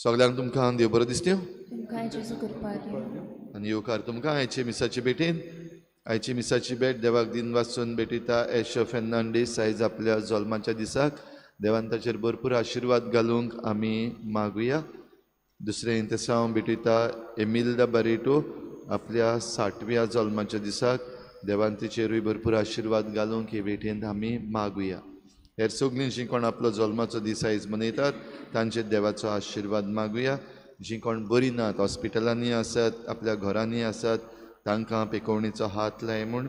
सगळ्यांक तुमकां देव बरो दिसत्यो आनी येवकार तुमकां आयचे मिसाची भेटेन आयची मिसाची भेट देवाक दिन वाचून भेटयता एशो फेर्नांडीस आयज आपल्या जल्माच्या दिसाक देवान ताचेर भरपूर आशिर्वाद घालूंक आमी मागुया. दुसरें तें हांव भेटयता एमिल्दा बारेटो आपल्या 60व्या जल्माच्या दिसाक देवान तिचेरूय भरपूर आशिर्वाद घालूंक हे भेटेन आमी मागुया. हेर सगळीं जीं कोण आपलो जल्माचो दीस आयज मनयतात तांचे देवाचो आशिर्वाद मागुया. जीं कोण बरीं नात, हॉस्पिटलांनी आसात, आपल्या घरांनी आसात, तांकां पेकोवणीचो हात लाय म्हूण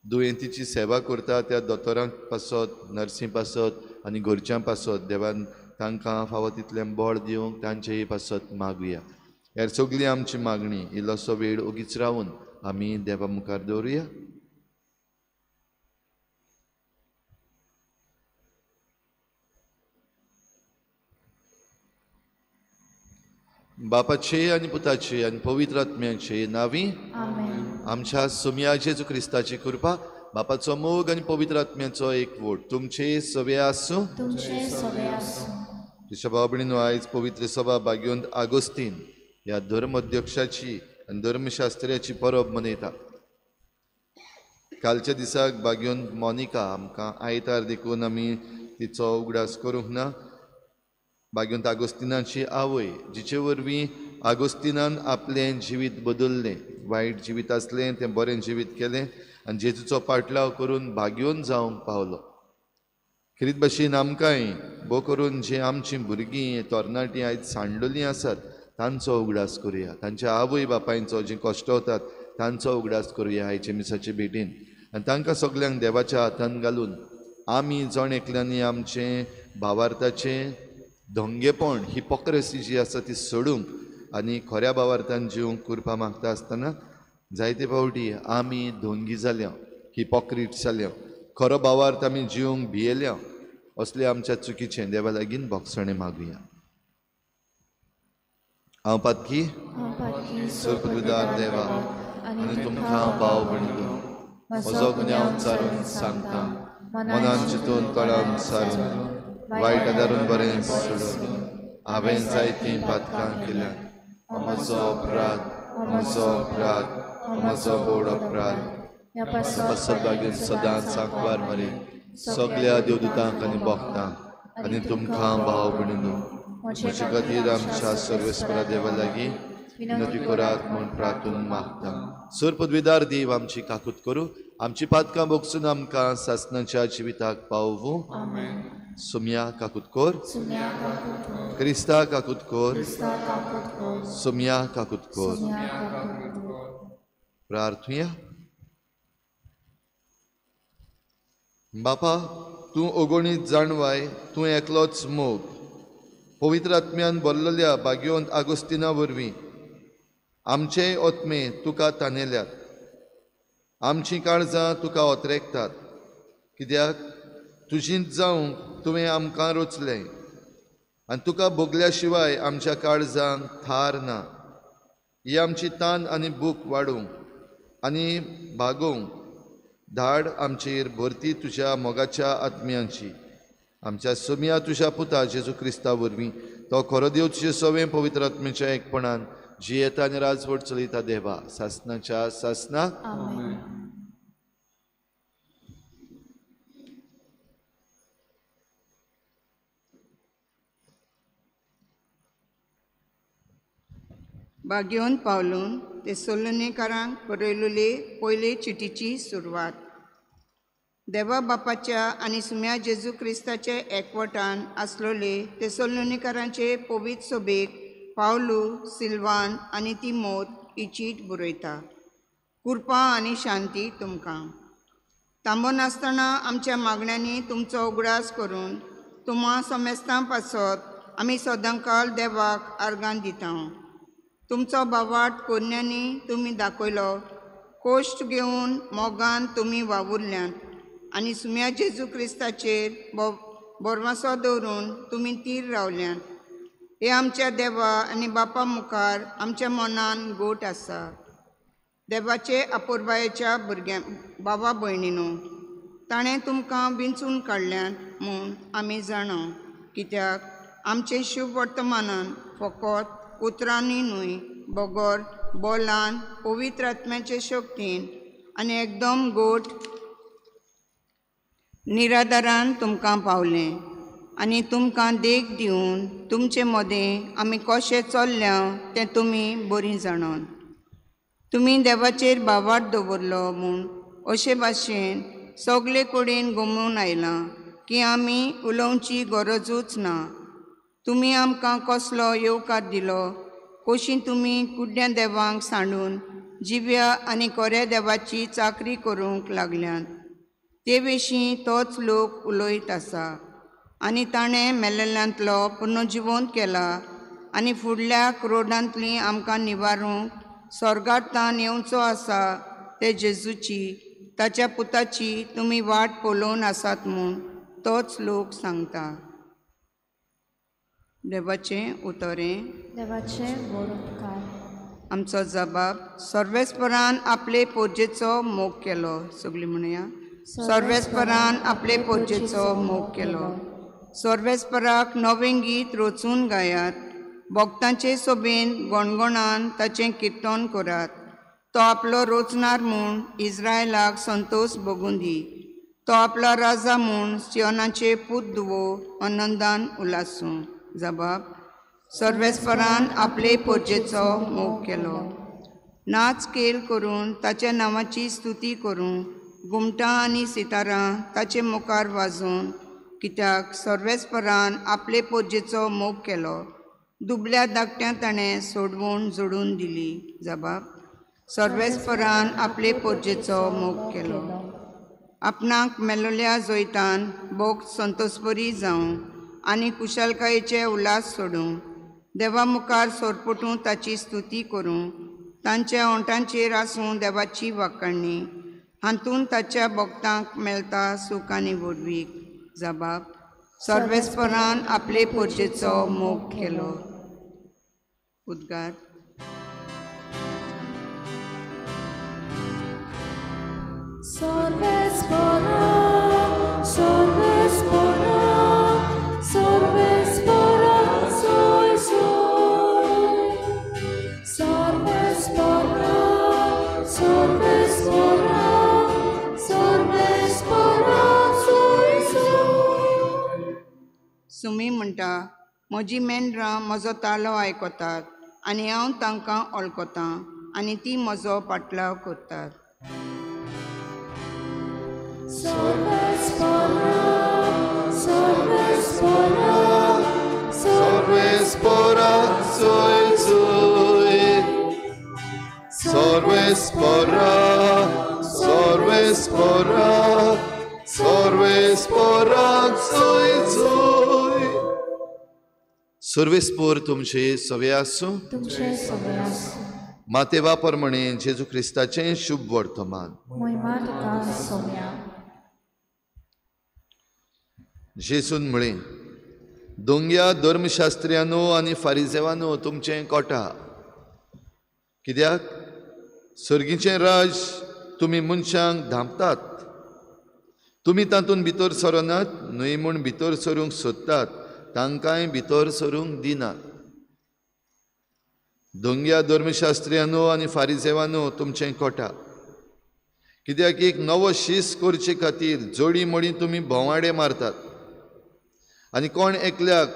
दुयेंतीची सेवा करता त्या दोतोरांक पासत, नर्सी पासत आनी घरच्यां पासत देवान तांकां फावो तितलें बळ दिवंक तांचेय पासत मागुया. हेर सगळी आमची मागणी इल्लोसो वेळ ओगीच रावून आमी देवा मुखार दवरुया. बापाचे आनी पुताचे आनी पवित्र आत्म्याचे नांवी आमच्या सुमया जेजू क्रिस्ताची कृपा बापाचो मोग आनी पवित्र आत्म्याचो एकवट तुमचे सवे आसूं. भाव भयणीनो, आयज पवित्र सभा भाग्योंत आगोस्तीन ह्या धर्म अध्यक्षाची आनी धर्मशास्त्र्याची परब मनयता. कालच्या दिसाक भाग्योंत मोनिका आमकां आयतार देखून आमी तिचो उगडास करूंक ना. भाग्योंत आगोस्तिनाची आवय जिचे वरवीं आगोस्तिनान आपलें जिवीत बदल्लें, वायट जिवीत आसलें तें बरें जिवीत केलें आनी जेजूचो पाटलाव करून भाग्योन जावंक पावलो. खरीत भाशेन आमकांय भोव करून जे आमचीं भुरगीं तरणाटीं आयज सांडलोलीं आसात तांचो उगडास करुया. तांच्या आवय बापायंचो जीं कश्टवतात तांचो उगडास करुया आयचे मिसाचे भेटीन आनी तांकां सगल्यांक देवाच्या हातान घालून आमी जण एकल्यांनी आमचें भावार्थाचें धोंगेपण हिपोक्रेसी जी आसा ती सोडूंक आनी खऱ्या भावार्थान जिवंक करपा मागता आसतना जायते फावटी आमी धोंगी जाल्या, हिपोक्रीट जाल्या, खरो भावार्थ आमी जिवंक भियेल्या. असले आमच्या चुकीचें देवा लागीं भोगसणें मागुया. हांव पातकी सर्पदार देवा आनी तुमकां भाव भयणीनो म्हजो गुन्यांव चारून सांगता, मनान चिंतून कळान सारून वायट आदारून बरें सोडून हांवें जायतीं पातकां केल्यात. म्हजो अपराध, म्हजो अपराध, म्हजो बोड अपराध सद्भागेन सदांच सांकवार मारी सगळ्या देवदूतांक आनी भक्तांक आनी तुमकां भाव भयणीनो म्हजे खातीर आमच्या सर्वेस्परा देवा लागीं विनंती करात म्हूण प्रार्थून मागता. सर पदवीदार देव आमची काकूत करूं, आमची पातकां भोगसून आमकां सासणाच्या जिविताक पावूं. सुमया काकूत कोर, क्रिस्ता काकूत कोर, सुमया काकूत कोर. प्रार्थुया. बापा, तूं ओगोणीत जाणवाय, तूं एकलोच मोग. पवित्र आत्म्यान भरलेल्या भाग्योंत आगोस्तिना वरवीं आमचे ओत्मे तुका तानेल्यात. आमचीं काळजां तुका ओतरेकतात, कित्याक तुजींच जावंक तुवें आमकां रचलें आनी तुका भोगल्या शिवाय आमच्या काळजांक थार ना. ही आमची तान आनी भूक वाडोवंक आनी भागोवंक धाड आमचेर भरती तुज्या मोगाच्या आत्म्यांची. आमच्या सुमया तुज्या पुता जेजू क्रिस्ता वरवीं तो खरो देव तुजे सवें पवित्र आत्म्याच्या एकपणान जियेता आनी राजवट चलयता देवा सासणाच्या सासनाक. भाग्योन पावलून तेसलोनिकारांक बरयलेली पयली चिटीची सुरवात. देवा बापाच्या आनी सुम्या जेजू क्रिस्ताचे एकवटान आसलोले तेसलोनिकारांचे पवित्र सोबेक पावलू, सिल्वान आनी तिमोथ ही चीट बरयता. कृपा आनी शांती तुमकां. तांबो नासतना आमच्या मागण्यांनी तुमचो उगडास करून तुम्हा समेस्तां पासत आमी सदांकाल देवाक आर्गां दिता. तुमचो बावाट कोन्यांनी तुमी दाखयलो, कोश्ट घेवन मोगान तुमी वावुरल्यांत आनी सुम्या जेजू क्रिस्ताचेर बोरमासो दवरून तुमी तीर रावल्यांत. हे आमच्या देवा आनी बापा मुखार आमच्या मनान गोट आसा. देवाचे आपुरबायेच्या भावा भयणीनो, ताणें तुमकां विंचून काडल्यात म्हूण आमी जाणा. कित्याक आमचे शुभ वर्तमानान फकत उतरांनी न्हय, बोगोर बोलान पवित्र आत्म्याचे शक्तीन आनी एकदम गोट निरादारान तुमकां पावलें आनी तुमकां देख दिवन तुमचे मदें आमी कशें चल्ल्या तें तुमी बरीं जाणात. तुमी देवाचेर बावाट दवरलो म्हूण अशे भाशेन सगळे कडेन गमून आयलां की आमी उलोवची गरजूच ना. तुमी आमकां कसलो येवकार दिलो, कशी तुमी कुड्ड्या देवांक सांडून जिव्या आनी खऱ्या देवाची चाकरी करूंक लागल्यात. ते विशीं तोच लोक उलयत आसा. आनी ताणें मेल्लेल्यांतलो पुनर्जिवंत केला आनी फुडल्या क्रोडांतलीं आमकां निवारूंक स्वर्गांतान येवचो आसा ते जेजूची, ताच्या पुताची तुमी वाट पळोवन आसात म्हूण तोच लोक सांगता. देवाचें उतरें. देवाचे बरोवकार. आमचो जबाब. सर्वेस्परान आपले पोरजेचो मोग केलो. सगळीं म्हणया, सर्वेस्परान आपले पोरजेचो मोग केलो. सर्वेस्पराक नवें गीत रचून गायात. भक्तांचे सोबेन गणगणान ताचें किर्तन करात. तो आपलो रोचणार म्हूण इस्रायलाक संतोश भोगून दी. तो आपला राजा म्हूण सियोनाचे पूत धुवो आनंदान उलासूं. जबाब. सर्वेस्परान आपले पोरजेचो मोग केलो. नाच खेळ करून ताच्या नांवाची स्तुती करूं, घुमटां आनी सितारां ताचे मुखार वाजोवन. कित्याक सर्वेस्परान आपले पोरजेचो मोग केलो. दुबल्या धाकट्या ताणें सोडवून जोडून दिली. जबाब. सर्वेस्परान आपले पोरजेचो मोग केलो. आपणाक मेलोल्या जोयतान भोग संतोषबरी जावं आनी कुशलकायेचे उल्हास सोडूं. देवा मुखार सोरपटूं ताची स्तुती करूं. तांच्या ओंठांचेर आसूं देवाची वाखाणणी. हातून ताच्या भक्तांक मेळटा सूख आनी वडवीक. जबाब. सर्वेस्परान आपले पोरजेचो मोग केलो. उद्गार. सर्वेस्परा, सर्वेस्परा, सर्वेस्परा, सोय सोय. सर्वेस्परा, सर्वेस्परा, सर्वेस्परा, सोय सोय. सुमी म्हणटा, म्हजी मेंढरां म्हजो ताळो आयकतात आनी हांव तांकां वळखतां आनी ती म्हजो पाटलाव करतात. सर्वेस्परा, सर्वेस्परा, सर्वेस्परा, सोय सोय. सर्वेस्परा, सर्वेस्परा, सर्वेस्परा, सोय सोय. सर्वेस्पोर तुमचे सवे आसूं. तुमचे सगळे आसूं. मातेवा प्रमाणे जेजू क्रिस्ताचें शुभ वर्तमान. महिमा तुका सौम्या. जेसून म्हळें, दोंग्या धर्मशास्त्र्यानो आनी फारिजेवानो तुमचें कोटा. कित्याक सर्गीचें राज तुमी मनशांक धांपतात. तुमी तातूंत भितर सरनात, न्हय म्हूण भितर सरूंक सोदतात, तांकांय भितर सरूंक दिनात. दोंग्या धर्मशास्त्र्यानो आनी फारिजेवानो तुमचें कोटा. कित्याक एक नवो शीस करचे खातीर जोडी मोडी तुमी भोवाडे मारतात आनी कोण एकल्याक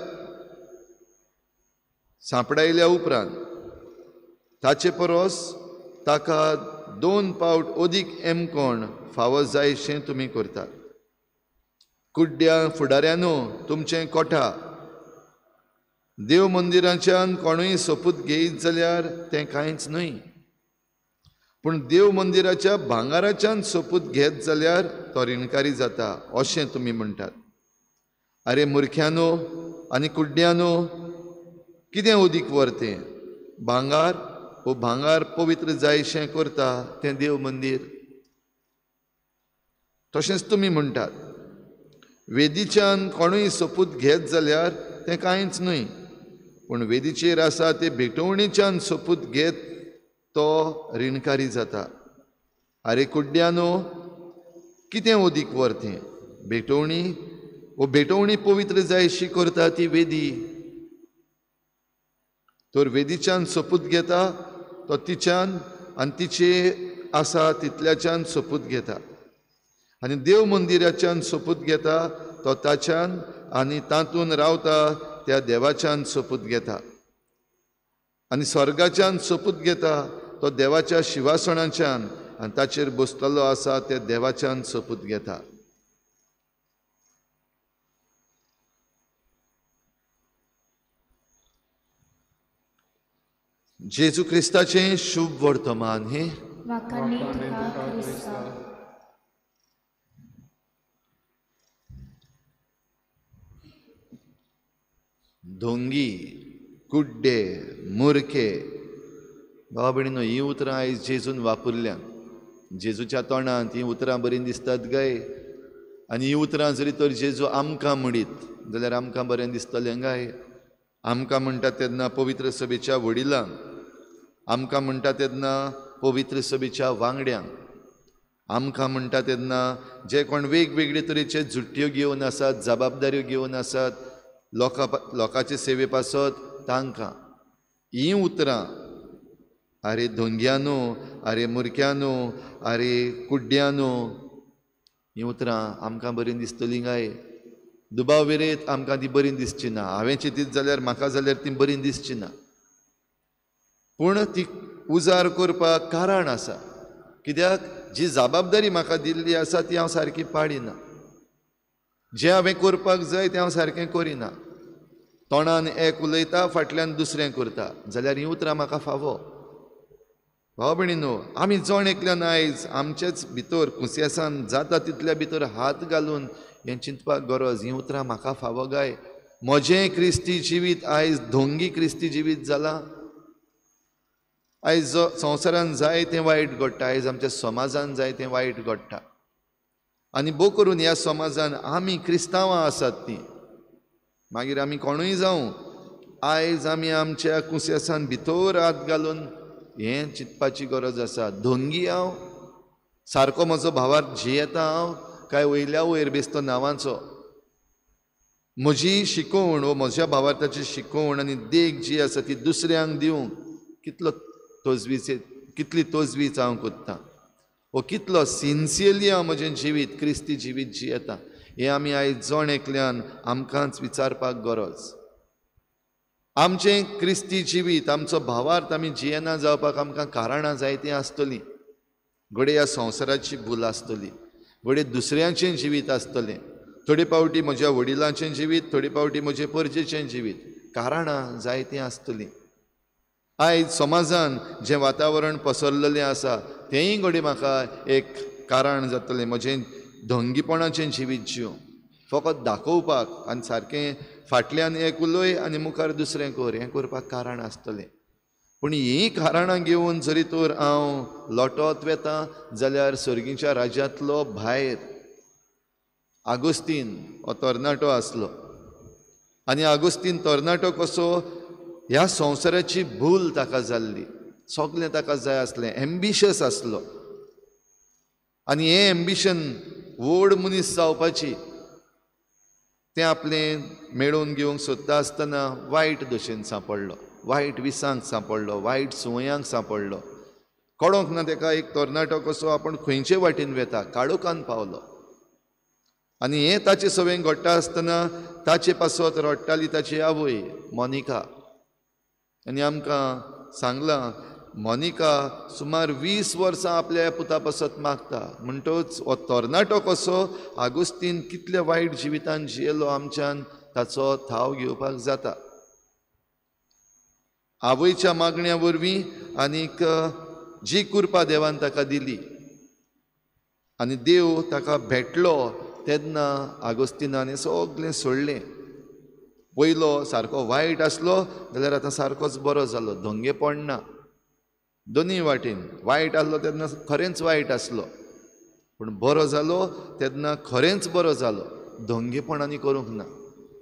सांपडायल्या उपरांत ताचे परस ताका 2 पावट अदीक एमकोण फावो जायशें तुमी करतात. कुड्ड्या फुडाऱ्यानो तुमचें कोठा देव मंदिराच्यान कोणूय सोपूत घेयत जाल्यार तें कांयच न्हय, पूण देव मंदिराच्या भांगाराच्यान सोपूत घेत जाल्यार तो रिणकारी जाता अशें तुमी म्हणटात. अरे मुर्ख्यानो आनी कुड्ड्यानो, कितें उदीक व्हरतें? भांगार वो भांगार पवित्र जायशें करता तें देव मंदीर. तशेंच तुमी म्हणटात. वेदीच्यान कोणूय सोपूत घेत जाल्यार तें कांयच न्हय, पूण वेदीचेर आसा ते भेटवणेच्यान सोपूत घेत तो रिणकारी जाता. अरे कुड्ड्यानो, कितें उदीक व्हरतें? भेटवणी वो भेटवणी पवित्र जायशी करता ती वेदी. तर वेदीच्यान सोपूत घेता तो तिच्यान आनी तिचे आसा तितल्याच्यान सोपूत घेता, आनी देव मंदिराच्यान सोपूत घेता तो ताच्यान आनी तातूंत रावता त्या देवाच्यान सोपूत घेता, आनी स्वर्गाच्यान सोपूत घेता तो देवाच्या शिवासणाच्यान आनी ताचेर बसतलो आसा त्या देवाच्यान सोपूत घेता. जेजू क्रिस्ताचें शुभ वर्तमान हे म्हाका नीट तुका क्रिस्ता. धोंगी, कुड्डे, मुर्खे, भावा भयणीनो, ही उतरां आयज जेजून वापरल्यां. जेजूच्या तोंडांत ही उतरां बरीं दिसतात गाय, आनी ही उतरां जरी तर जेजू आमकां म्हणीत जाल्यार आमकां बरें दिसतलें गाय. आमकां म्हणटा तेन्ना पवित्र सभेच्या वडिलांक, आमकां म्हणटा तेन्ना पवित्र सभेच्या वांगड्यांक, आमकां म्हणटा तेन्ना जे कोण वेगवेगळे तरेचे जुट्ट्यो घेवन आसात, जबाबदाऱ्यो घेवन आसात, लोकांचे सेवे पासत तांकां ही उतरां, अरे धोंग्यानो, अरे मुर्ख्यानो, अरे कुड्ड्यानो, ही उतरां आमकां बरीं दिसतलीं काय? दुबाव वेरेत आमकां ती बरीं दिसची ना. हांवें चिंतीत जाल्यार म्हाका जाल्यार ती बरीं दिसची ना, पूण ती उजार करपाक कारण आसा. कित्याक जी जबाबदारी म्हाका दिल्ली आसा ती हांव सारकी पाडिना. जें हांवें करपाक जाय तें हांव सारकें करिना. तोंडान एक उलयता, फाटल्यान दुसरें करता, जाल्यार ही उतरां म्हाका फावो. भाव भयणीनो, आमी जण एकल्यान आयज आमचेच भितर कुसियासान जाता तितल्या भितर हात घालून हें चिंतपाक गरज. ही उतरां म्हाका फावो गाय. म्हजें क्रिस्ती जिवीत आयज धोंगी क्रिस्ती जिवीत जालां. आयज जो संवसारान जाय तें वायट घडटा, आयज आमच्या समाजान जाय तें वायट घडटा, आनी भोव करून ह्या समाजान आमी क्रिस्तांवां आसात तीं, मागीर आमी कोणूय जावं, आयज आमी आमच्या कुसियासान भितर हात घालून हें चिंतपाची गरज आसा. धोंगी हांव सारको म्हजो भावार्थ जियेता हांव काय वयल्या वयर बेस्तो नांवाचो? म्हजी शिकोवण वो म्हज्या भावार्थाची शिकोवण आनी देख जी आसा ती दुसऱ्यांक दिवंक कितली तोजवीच हांव कोत्तां, वो कितलो सिन्सियरली हांव म्हजें जिवीत क्रिस्ती जिवीत जियेतां, हें आमी आयज जण एकल्यान आमकांच विचारपाक गरज. आमचें क्रिस्ती जिवीत, आमचो भावार्थ आमी जियेना जावपाक आमकां कारणां जायतीं आसतलीं. घडये ह्या संवसाराची भूल आसतली, घडये दुसऱ्यांचें जिवीत आसतलें, थोडे पावटी म्हज्या वडिलांचें जिवीत, थोडे पावटी म्हजे परजेचें जिवीत, कारणां जायतीं आसतलीं. आयज समाजान जें वातावरण पसरलेलें आसा तेंय घडये म्हाका एक कारण जातलें म्हजें धोंगीपणाचें जिवीत जिवंक, फकत दाखोवपाक आनी सारकें फाटल्यान एक उलय आनी मुखार दुसरें कर, हें करपाक कारण आसतलें. पूण हीं कारणां घेवन जरी तर हांव लोटोत वेतां जाल्यार सर्गीच्या राज्यांतलो भायर आगोस्तीन हो तरणाटो आसलो, आनी आगोस्तीन तरणाटो कसो, ह्या संवसाराची भूल ताका जाल्ली, सगळें ताका जाय आसलें, एम्बिशियस आसलो, आनी हें एम्बिशन व्हड मनीस जावपाची तें आपलें मेळोवन घेवंक सोदता आसतना वायट दशेन सांपडलो, वायट विसांक सांपडलो, वायट सुवयांक सांपडलो. कळोंक ना ताका एक तरणाटो कसो आपूण खंयचे वाटेन वेता, काळोखान पावलो. आनी हें ताचे सवें घडटा आसतना ताचे पासत रडटाली ताची आवय मोनिका, आनी आमकां सांगलां मोनिका सुमार 20 वर्सां आपल्या पुता पासत मागता म्हणटच हो तरणाटो कसो आगोस्तीन कितल्या वायट जिवितान जियेलो आमच्यान ताचो थाव घेवपाक जाता. आवयच्या मागण्या वरवीं आनीक जी कृपा देवान ताका दिली आनी देव ताका भेटलो तेन्ना आगोस्तिनान सगळें सोडलें. पयलो सारको वायट आसलो जाल्यार आतां सारकोच बरो जालो, धोंगे पडना. दोनी वाटेन वायट आसलो तेन्ना खरेंच वायट आसलो, पूण बरो जालो तेन्ना खरेंच बरो जालो, धोंगेपणांनी करूंक ना.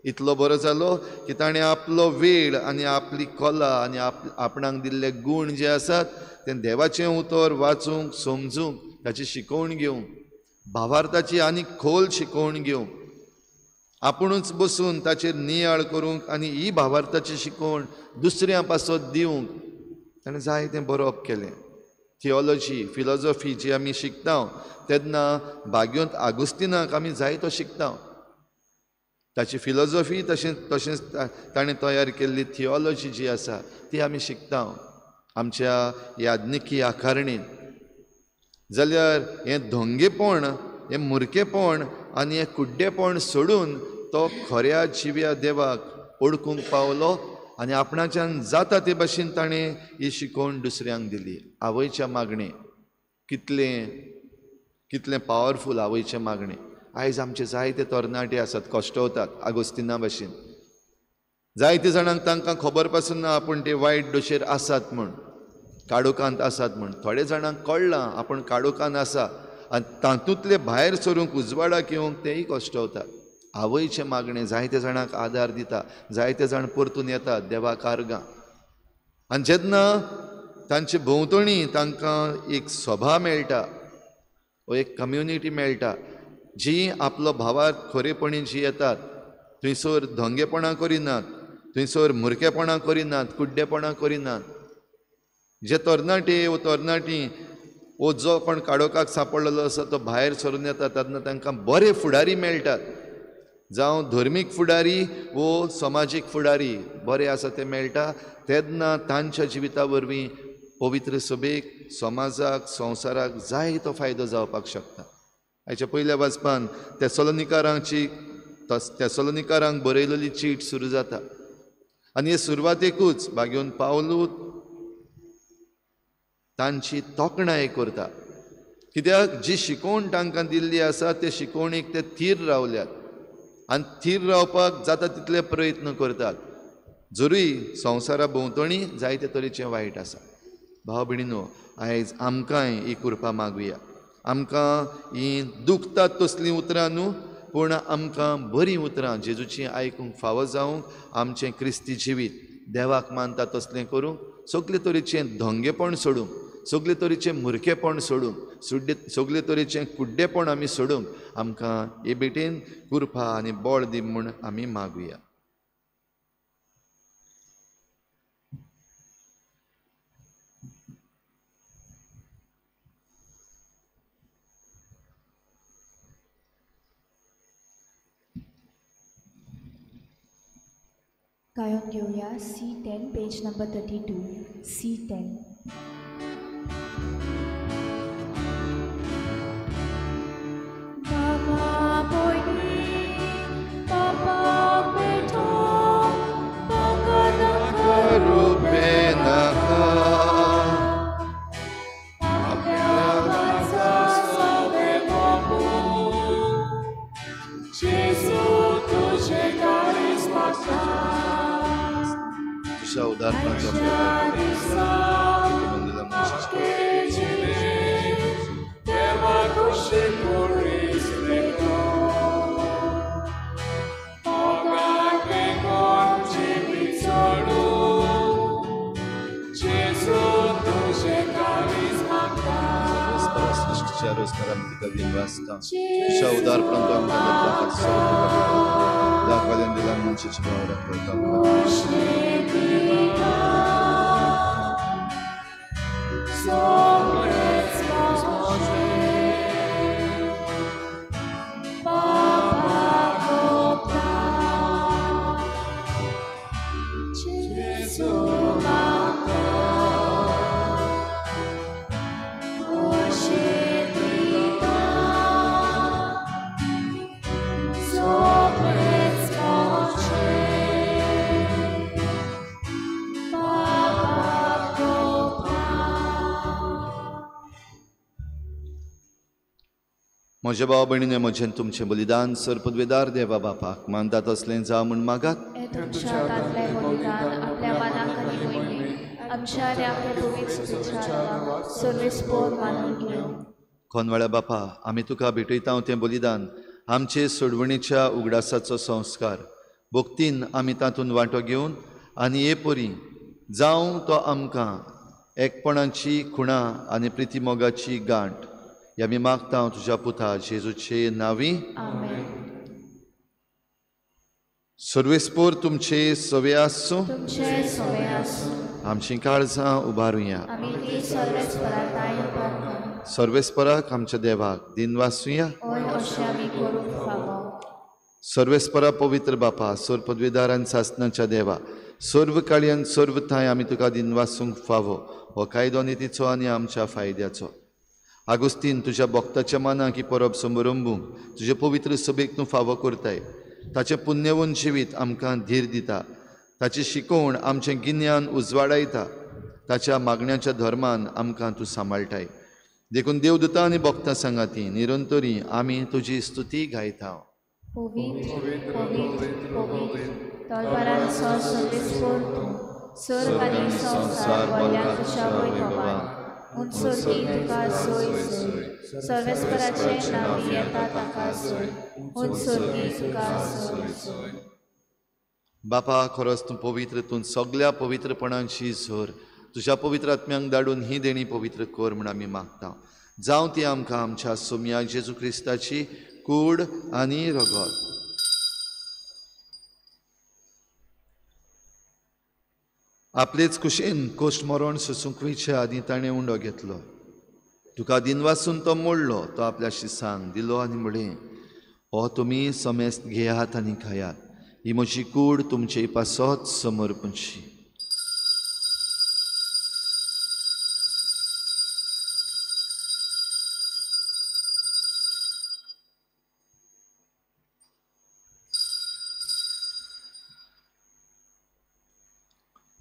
इतलो बरो जालो की ताणें आपलो वेळ आनी आपली कला आनी आपणाक दिल्ले गूण जे आसात ते देवाचें उतर वाचूंक समजूंक ताची शिकवण घेवंक, भावार्थाची आनीक खोल शिकवण घेवंक, आपुणूच बसून ताचेर नियाळ करूंक आनी ही भावार्थाची शिकवण दुसऱ्यां पासत दिवंक ताणें जायतें बरोवप केलें. थियोलॉजी फिलॉसॉफी जी आमी शिकता तेन्ना भाग्योंत आगोस्तिनाक आमी जायतो शिकता. ताची फिलॉसॉफी तशेंच ताणें तयार केल्ली थियोलॉजी जी आसा ती आमी शिकता आमच्या याज्ञिकी आकारणीन. जाल्यार हें धोंगेपण, हें मुर्खेपण आनी हें कुड्डेपण सोडून तो खऱ्या जिव्या देवाक ओळखूंक पावलो आनी आपणाच्यान जाता ते भाशेन ताणें ही शिकवण दुसऱ्यांक दिली. आवयच्या मागणें कितलें पावरफूल आवयचें मागणें. आयज आमचे जायते तरणाटे आसात कश्टवतात आगोस्तिना भाशेन. जायते जाणांक तांकां खबर पासून ना आपूण ते वायट डोशेर आसात म्हूण, काडोखांत आसात म्हूण. थोड्या जाणांक कळ्ळां आपूण काडोखांत आसा आनी तातूंतले भायर सरूंक उजवाडाक येवंक तेय कश्टवतात. आवयचें मागणें जायते जाणांक आदार दिता, जायते जाण परतून येतात देवा कारगां. आनी जेन्ना तांचे भोंवतणी तांकां एक सभा मेळटा वा एक कम्युनिटी मेळटा जी आपलो भावार्थ खरेपणीन जियेतात, थंयसर धोंगेपणां करिनात, थंयसर मुर्खेपणां करिनात, कुड्डेपणां करिनात. जे तरणाटे वो तरणाटी वो जो कोण काडोखाक सांपडलेलो आसा तो भायर सरून येता तेन्ना तांकां बरे फुडारी मेळटात. जावं धर्मीक फुडारी वो समाजीक फुडारी बरे आसा ते मेळटा तेन्ना तांच्या जिविता वरवीं पवित्र सभेक, समाजाक, संवसाराक जायतो फायदो जावपाक शकता. हाच्या पयल्या वाचपान तेसलोनिकारांक बरयलेली चीट सुरू जाता आनी हे सुरवातेकूच भाग्योन पावलू तांची तोखणाय करता. कित्याक जी शिकवण तांकां दिल्ली आसा ते शिकवणेक ते थीर रावल्यात आनी थीर रावपाक जाता तितले प्रयत्न करतात. जरूय संवसारा भोंवतणी जायते तरेचें वायट आसा. भाव भयणीनो, आयज आमकांय ही कृपा मागुया. आमकां ही दुखतात तसलीं उतरां न्हू, पूण आमकां बरीं उतरां जेजूचीं आयकूंक फावो जावंक आमचें क्रिस्ती जिवीत देवाक मानता तसलें करूंक, सगळे तरेचें धोंगेपण सोडूंक, सगळे तरेचें मुर्खेपण सोडूंक, सगळे तरेचें कुड्डेपण आमी सोडूंक आमकां हे बेटेन कृपा आनी बळ दी म्हूण आमी मागुया. गायन घेऊया C10 पेज नंबर 32. C10. म्हज्या भाव भयणीने म्हजें तुमचें बलिदान सरपदवेदार देवा बापाक मानतात असलें जावं म्हूण मागात. हे तुमच्या हातांतलें बलिदान आपल्या मनाक आनी वयले आमच्या आनी आपल्या पवित्र सुपेच्या सर्वेस्पोर मानून घेवं. कोनवाळ्या बापा, आमी तुका भेटयता तें बलिदान आमचे सोडवणीच्या उगडासाचो संस्कार भक्तीन आमी तातूंत वांटो घेवन आनी हे परी जावं तो आमकां एकपणाची खुणा आनी प्रितीमोगाची गांठ हे आमी मागता तुज्या पुता जेजूचे नांवी. आमेन. सर्वेस्पोर तुमचे सवे आसूं. तुमचे सवे आसूं. आमची काळजां उबारुया. आमी ती सर्वेस्पराताय उबारता. सर्वेस्पराक आमच्या देवाक दिनवासुया. ओय अशें आमी करूंक फावो. सर्वेस्परा पवित्र बापा सोरपदवेदारान सासनाच्या देवा सर्व काळयान सर्व थाय आमी तुका दिनवासूंक फावो हो कायदो नितीचो आनी आमच्या फायद्याचो. आगोस्तीन तुज्या भक्ताच्या मनाक ही परब समारंभूंक तुजे पवित्र सभेक तूं फावो करताय. ताचें पुण्यवन जिवीत आमकां धीर दिता. ताची शिकवण आमचें गिन्यान उजवाडायता. ताच्या मागण्याच्या धर्मान आमकां तूं सांबाळटाय. देखून देवदूतां आनी भक्तां सांगाती निरंतरी आमी तुजी स्तुती गायता. पवित्र पवित्र पवित्र तलवारांचो सर्वेस्पोर तूं सर्व आनी संवसार वल्ल्या तुज्या वैभवान उंचोरगी तुका सोय सोय सर्वेस्पराचें नांव येता ताका सोय उंचोरगी तुका सोय सोय. बापा खरोच तूं पवित्र तूं सगळ्या पवित्रपणांची झर तुज्या पवित्र आत्म्यांक धाडून ही देणी पवित्र कर म्हूण आमी मागता. जावं ती आमकां आमच्या सोम्या जेजू क्रिस्ताची कूड आनी रगत. आपलेच कुशीन कोश्ट मरण सोसूंक वयचे आदी ताणें उंडो घेतलो. तुका दिनवासून तो मोडलो. तो आपल्या शिसांक दिलो आनी म्हळें हो तुमी समेस्त घेयात आनी खायात. ही म्हजी कूड तुमचे पासत समर्पणची.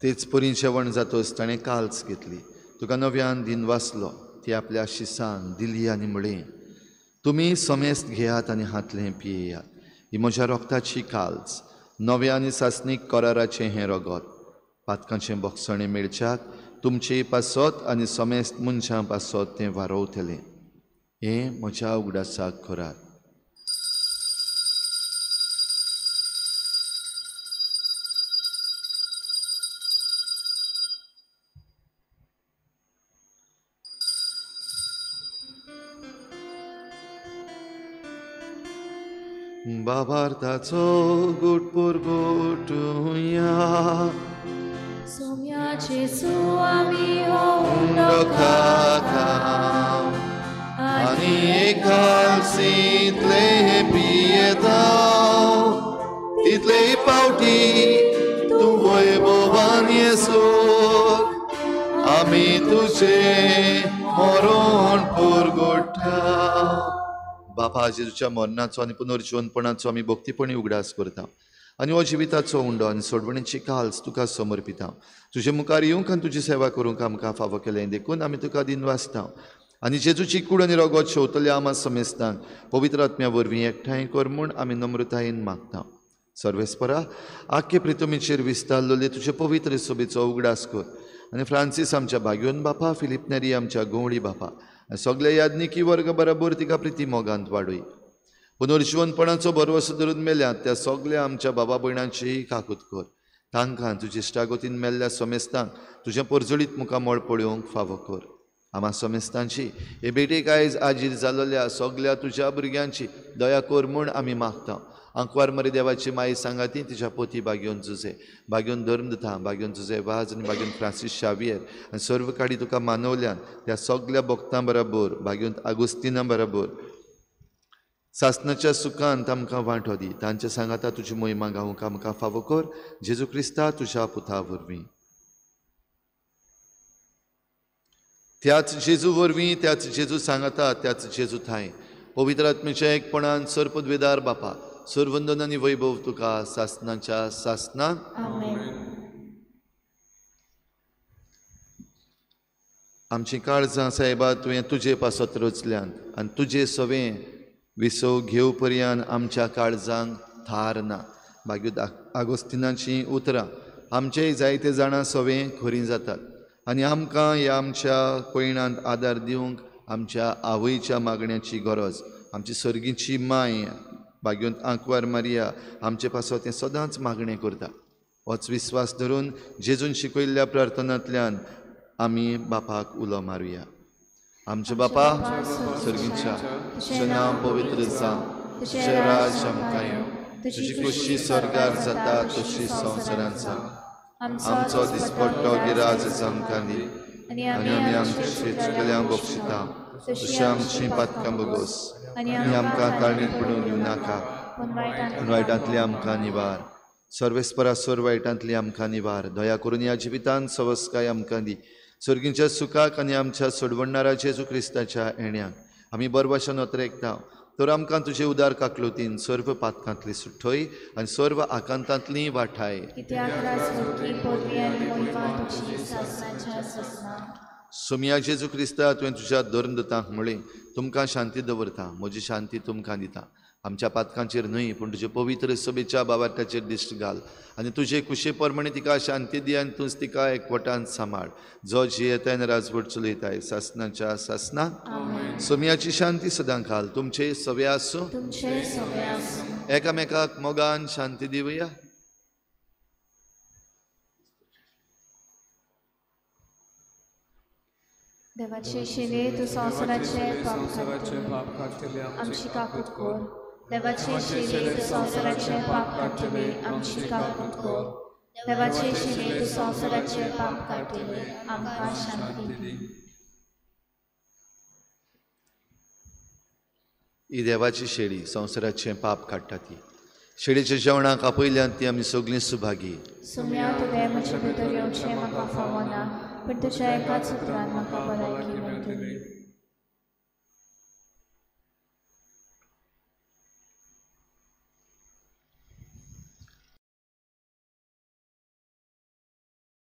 तेच परी जेवण जातच ताणें काल्स घेतली. तुका नव्यान दिन वाचलो. ती आपल्या शिसांक दिली आनी म्हळें तुमी समेस्त घेयात आनी हातलें पियेयात. ही म्हज्या रोगताची काल्स नव्या आनी सासनीक कराराचें हें रगत. पातकांचें बोगसणें मेळच्याक तुमचे पासत आनी समेस्त मनशां पासत तें वारोवतलें. हें म्हज्या उगडासाक करात. बाबार्थाचो गोटपूर गोटुया. सोम्या जेजू आमी हो उंडो खाता आनी एकाल्सींतले पियेता तितले पावटी तूं वैभवान येसूक आमी तुजें मरण पुरगोडटा. बापा जेजूच्या मरणाचो आनी पुनर्जीवनपणाचो आमी भक्तीपणी उगडास करता आनी हो जिविताचो उंडो आनी सोडवणेची काल्स तुका समर्पिता. तुजे मुखार येवंक आनी तुजी सेवा करूंक आमकां फावो केलें देखून आमी तुका दिन वाचता आनी जेजूची कूड आनी रगत शेवतल्या आमा समेस्तांक पवित्र आत्म्या वरवीं एकठांय कर म्हूण आमी नम्रतायेन मागता. सर्वेस्परा आख्खे प्रितुमेचेर विस्तारलोले तुजे पवित्र सभेचो उगडास कर आनी फ्रांसीस आमच्या भाग्योन बापा फिलिप नेरी आमच्या गोवळी बापा सगळे याज्ञिकी वर्ग बरोबर तिका प्रिती मोगांत वाडय. पुनर्जीवनपणाचो भरवसो धरून मेल्यात त्या सगळ्या आमच्या बाबा भयणांचीय काकूत कर. तांकां तुजे इश्टागोतीन मेल्ल्या समेस्तांक तुजें परजळीत मुखामळ पळोवंक फावो कर. आमा समेस्तांची हे भेटेक आयज आजीर जाल्ल्या सगळ्या तुज्या भुरग्यांची दया कर म्हूण आमी मागता. अंकवार मरे देवाची माई सांगाती तिच्या पोती बागेवन जुजे बागेवन धर्मदता बागेवन जुजे वाज आनी बागेवन फ्रांसीस शावियर आनी सर्व काडी तुका मानवल्यान त्या सगळ्या भक्तां बरोबर बागेवन आगोस्तिना बरोबर सासनाच्या सुखांत आमकां वांटो दी. तांच्या सांगाता तुजी मोहिमा गावूंक आमकां फावो कर. जेजू क्रिस्ता तुज्या पुता वरवीं. त्याच जेजू वरवीं त्याच जेजू सांगाता त्याच जेजू थाय पवित्र आत्मेच्या एकपणान सरपदवेदार बापा सर्वंदन आनी वैभव तुका सासनाच्या सासनाक. आमची काळजां साहेबा तुवें तुजे पासत रचल्यान आनी तुजे सवें विसो घेवपर्यंत आमच्या काळजांक थार ना. भाग्यूत आगोस्तिनाची उतरां आमचेय जायते जाणां सवें खरीं जातात आनी आमकां ह्या आमच्या पयणांत आदार दिवंक आमच्या आवयच्या मागण्याची गरज. आमची सर्गीची माय भाग्योंत आंकवार मारिया आमचे पासो तें सदांच मागणें करता. होच विस्वास धरून जेजून शिकयल्ल्या प्रार्थनांतल्यान आमी बापाक उलो मारुया. आमचे बापा सर्गीच्या, तुजें नांव पवित्र जावं, तुजें राज आमकां येवं, तुजी खुशी स्वर्गार जाता तशी संवसारांत जावं. आमचो दिसपट्टो गिराज आमकां दी आनी आमी आमच्या शेतकऱ्यांक बक्षिता तशी आमची पातकां बगोस आनी आमकां ताळणीत पडूंक दिवं नाका पूण वायटांतली आमकां निवार. सर्वेस्परासोर वायटांतली आमकां निवार. दया करून ह्या जिवितांत सवस्काय आमकां दी. सर्गीच्या सुखाक आनी आमच्या सोडवणारा जेजू क्रिस्ताच्या येण्याक आमी बरे भाशेन नोतरेकता. तर आमकां तुजे उदार काकलुतीन सर्व पातकांतली सुट्टोय आनी सर्व आकांतांतली वाठाय. सोमिया जेजू क्रिस्ता तुवें तुज्या धर्मदूतांक म्हळें, तुमकां शांती दवरता, म्हजी शांती तुमकां दिता. आमच्या पातकांचेर न्हय पूण तुजे पवित्र सभेच्या बाबार्थाचेर दिश्ट घाल आनी तुजे कुशे प्रमाणे तिका शांती दी आनी तूंच तिका एकवटान सांबाळ. जो जियेताय राजवट चलयताय सासनाच्या सासनाक सोमियाची शांती सदां घाल. तुमचे सवे आसूं, एकामेकाक मोगान शांती दिवया. देवाचे शिले तू संवसाराचे पाप काडटले आमची काकूट कोर. देवाचे शिले तू संवसाराचे पाप काडटले आमची काकूट कोर. देवाचे शिले तू संवसाराचे पाप काडटले आमकां शांती दी. ही देवाची शेळी संवसाराचें पाप काडटा ती. शेळीच्या जेवणाक आपयल्यान ती आमी सगळीं सुभागी. सुम्या तुवें म्हजे भितर येवचें म्हाका फावो ना पण तुज्या एकाच उतरान म्हाका भलायकी मेळटली.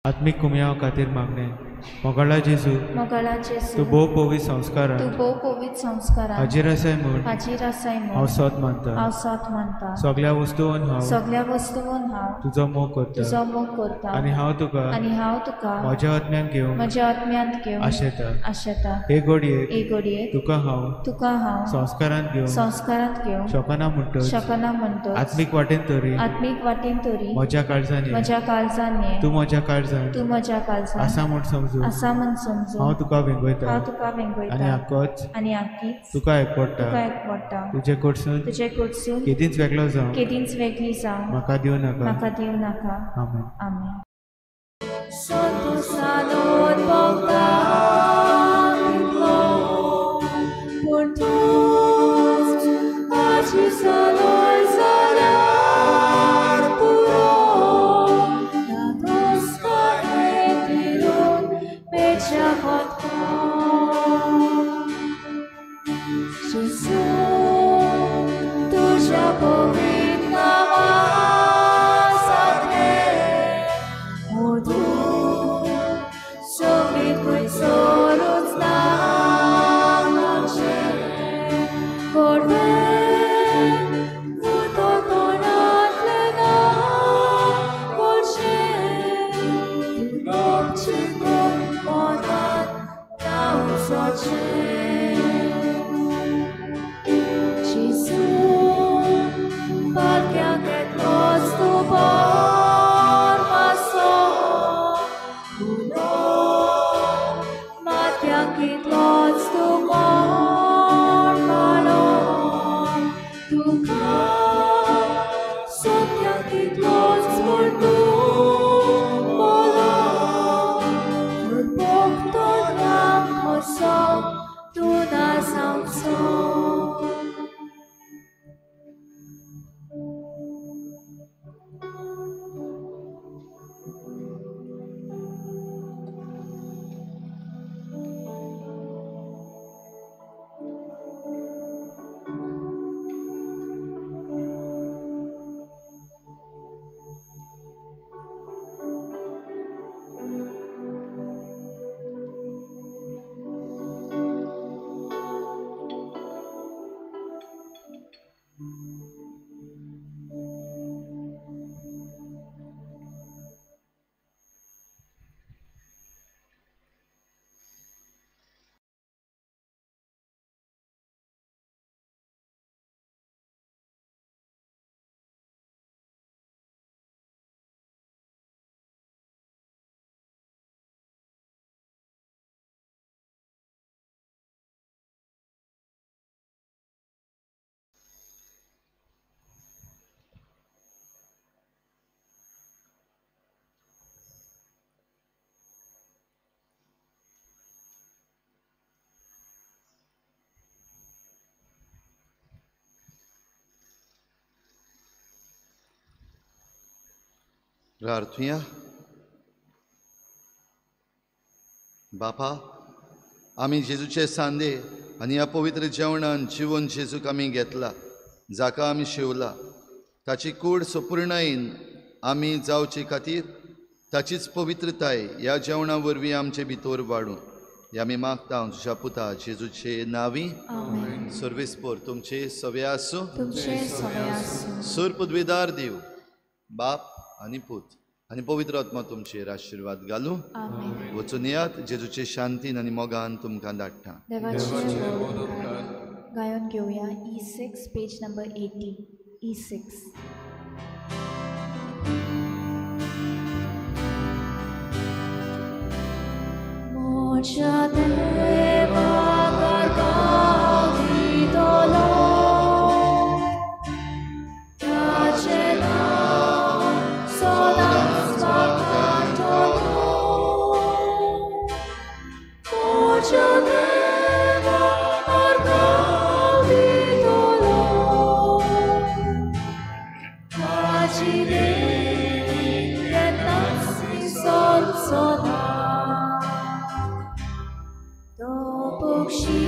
आत्मिक कुमया खातीर मागणे. मोगाळा जेजू, तूं भोव पवित्र संस्कारांत हाजीर आसाय म्हूण हांव सत मानता. सगळ्या वस्तूंत हांव तुजो मोग करता आनी हांव तुका म्हज्या आत्म्यांत घेवन आशेता. हे घडये तुका हांव संस्कारांत घेवन शकना म्हणटच आत्मीक वाटेन तरी म्हज्या काळजांनी तूं म्हज्या काळजांत आसा म्हूण समजून हांव तुका वेंगयता आनी आख्खीच तुका एकवडटा. तुजे कडसून केदींच वेगळी जावं म्हाका दिवं नाका. आमेन. प्रार्थुया. बापा, आमी जेजूचे सांदे आनी ह्या पवित्र जेवणान जिवन जेजूक आमी घेतला, जाका आमी शिवला, ताची कूड संपूर्णयेन आमी जावचे खातीर ताचीच पवित्रताय ह्या जेवणा वरवीं आमचे भितर वाडूं. हे आमी मागता तुज्या पुता जेजूचे नांवी. सर्वेस्पर तुमचे सवे आसूं. सुर पदवेदार देव बाप आनी पूत आनी पवित्र आत्मा तुमचेर आशिर्वाद घालूं. वचून येयात, जेजूचे शांतीन आनी मोगान तुमकां धाडटा. गायन घेऊया E6 page number 80. E6. Mocha deva gargadi dolo, tacela solam spacantolo. Mocha deva gargadi dolo, tacile yenasi sol solam. Dopóki